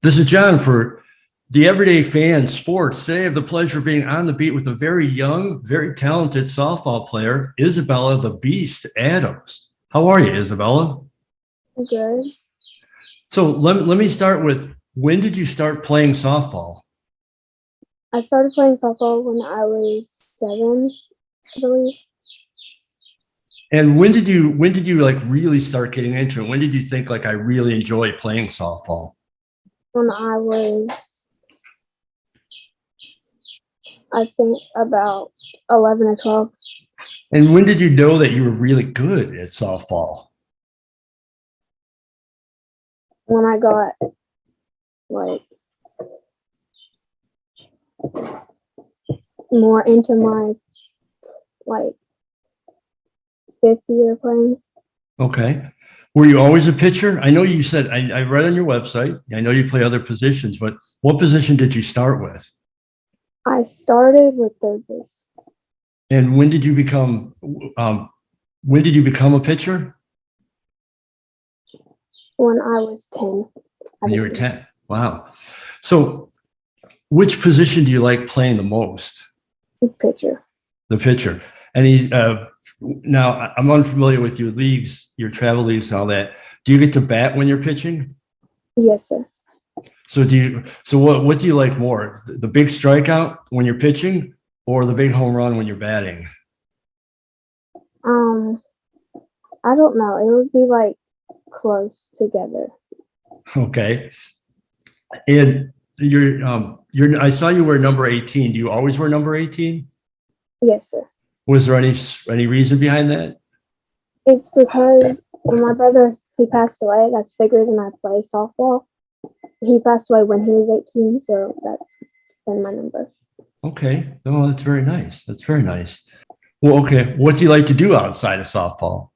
This is John for the Everyday Fan Sports. Today I have the pleasure of being on the beat with a very young, very talented softball player, Izabella the Beast Adams. How are you, Izabella? Good. So let me start with, when did you start playing softball? I started playing softball when I was 7, I believe. And when did you like really start getting into it? When did you think like I really enjoy playing softball? When I was, I think, about 11 or 12. And when did you know that you were really good at softball? When I got like more into my like 5th year playing. Okay. Were you always a pitcher? I know you said, I read on your website, I know you play other positions, but what position did you start with? I started with third base And um, when did you become a pitcher? when I was 10, I When you were believe. 10. Wow. So which position do you like playing the most? Pitcher. The pitcher. And now I'm unfamiliar with your leagues, your travel leagues and all that. Do you get to bat when you're pitching? Yes, sir. So what do you like more? The big strikeout when you're pitching or the big home run when you're batting? Um, I don't know. It would be like close together. Okay. And I saw you wear number 18. Do you always wear number 18? Yes, sir. Was there any reason behind that? It's because when my brother he passed away, that's bigger than I play softball. He passed away when he was 18, so that's been my number. Okay. Oh, that's very nice. That's very nice. Well, okay. What do you like to do outside of softball?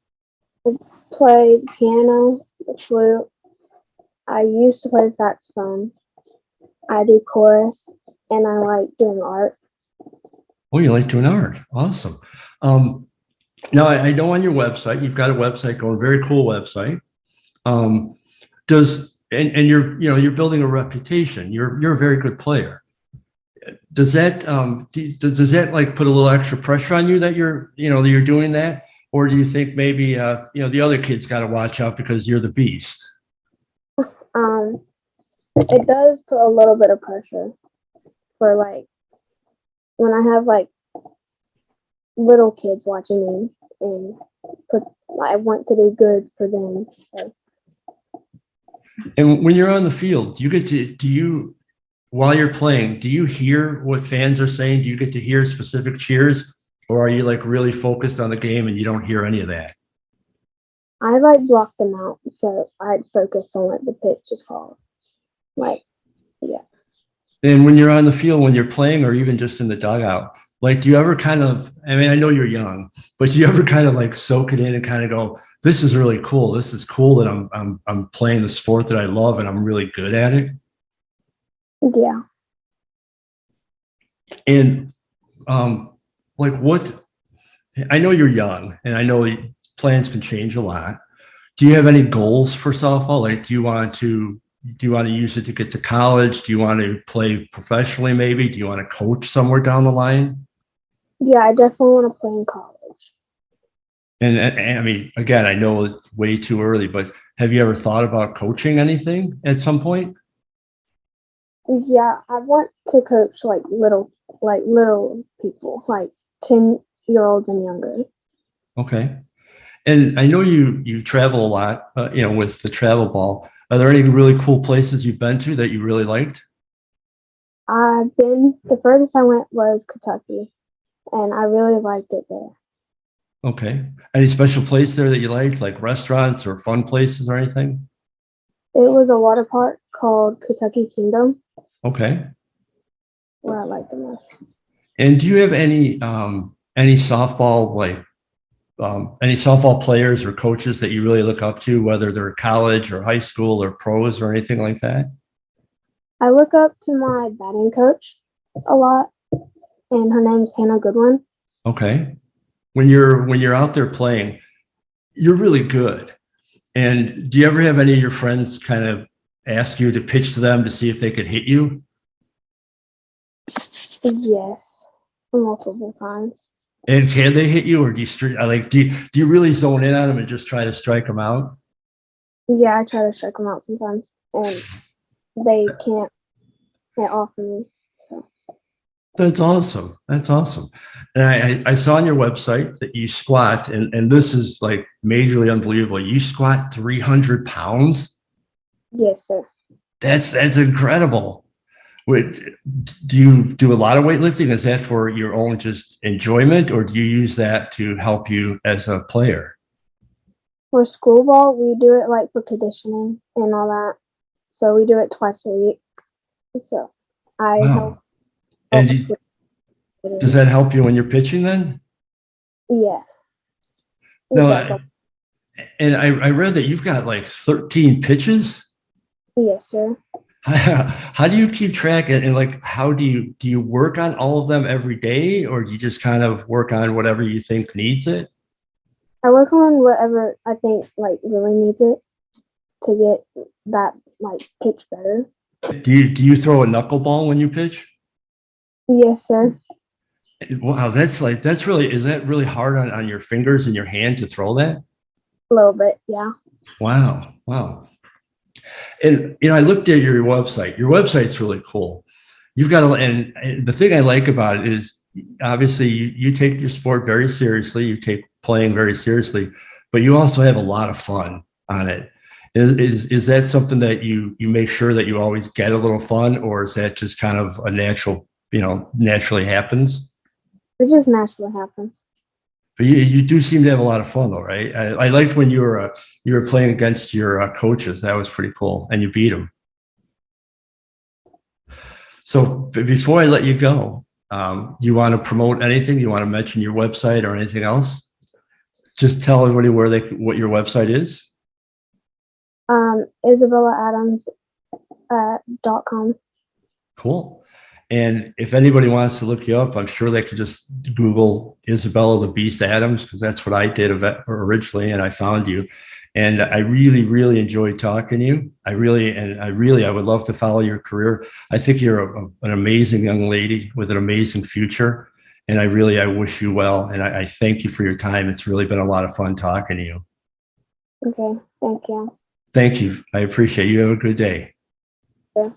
I play piano, the flute. I used to play saxophone. I do chorus, and I like doing art. Oh, you like doing art. Awesome. Um, Now I know on your website, you've got a website going, very cool website. Um, and you're building a reputation. You're a very good player. Does that does that like put a little extra pressure on you that that you're doing that, or do you think maybe the other kids got to watch out because you're the beast? Um, it does put a little bit of pressure for like when I have like little kids watching me and put I want to do good for them. So. And when you're on the field, do you while you're playing, do you hear what fans are saying? Do you get to hear specific cheers, or are you like really focused on the game and you don't hear any of that? I like block them out, so I focus on what the pitch is called. Like, yeah. And when you're on the field, when you're playing, or even just in the dugout, like, do you ever kind of, I mean, I know you're young, but do you ever kind of like soak it in and kind of go, this is really cool. This is cool that I'm playing the sport that I love and I'm really good at it. Yeah. And like what, I know you're young and I know plans can change a lot. Do you have any goals for softball? Like, do you want to use it to get to college? Do you want to play professionally maybe? Do you want to coach somewhere down the line? Yeah, I definitely want to play in college. And I mean, again, I know it's way too early, but have you ever thought about coaching anything at some point? Yeah, I want to coach like little people, like 10-year-olds and younger. Okay. And I know you travel a lot, with the travel ball. Are there any really cool places you've been to that you really liked? The furthest I went was Kentucky, and I really liked it there. Okay. Any special place there that you liked, like restaurants or fun places or anything? It was a water park called Kentucky Kingdom, Okay. where I liked the most. And do you have any softball any softball players or coaches that you really look up to, whether they're college or high school or pros or anything like that? I look up to my batting coach a lot, and her name's Hannah Goodwin. Okay. When you're out there playing, you're really good. And do you ever have any of your friends kind of ask you to pitch to them to see if they could hit you? Yes, multiple times. And can they hit you, or do you really zone in on them and just try to strike them out? Yeah, I try to strike them out sometimes, and they can't get off of me. So. That's awesome. That's awesome. And I saw on your website that you squat, and this is like majorly unbelievable. You squat 300 pounds. Yes, sir. That's incredible. Wait, do you do a lot of weightlifting? Is that for your own just enjoyment, or do you use that to help you as a player? For school ball, we do it like for conditioning and all that. So we do it twice a week. So I Wow. help And switch does it. that help you when you're pitching then? Yes, it No, does. and I read that you've got like 13 pitches. Yes, sir. How do you keep track and like how do you work on all of them every day, or do you just kind of work on whatever you think needs it? I work on whatever I think like really needs it to get that like pitch better. Do you throw a knuckleball when you pitch? Yes, sir. Wow, that's really, is that really hard on your fingers and your hand to throw that? A little bit, yeah. Wow, wow. And I looked at your website. Your website's really cool. You've got and the thing I like about it is obviously you take your sport very seriously. You take playing very seriously, but you also have a lot of fun on it. Is that something that you make sure that you always get a little fun, or is that just kind of a natural, naturally happens? It just naturally happens. But you do seem to have a lot of fun, though, right? I liked when you were playing against your coaches. That was pretty cool, and you beat them. So before I let you go, do you want to promote anything? You want to mention your website or anything else? Just tell everybody what your website is. IsabellaAdams.com. Cool. And if anybody wants to look you up, I'm sure they could just Google Isabella the Beast Adams, because that's what I did originally, and I found you. And I really, really enjoyed talking to you. I would love to follow your career. I think you're an amazing young lady with an amazing future. And I wish you well. And I thank you for your time. It's really been a lot of fun talking to you. Okay, thank you. Thank you. I appreciate you. Have a good day. Yeah.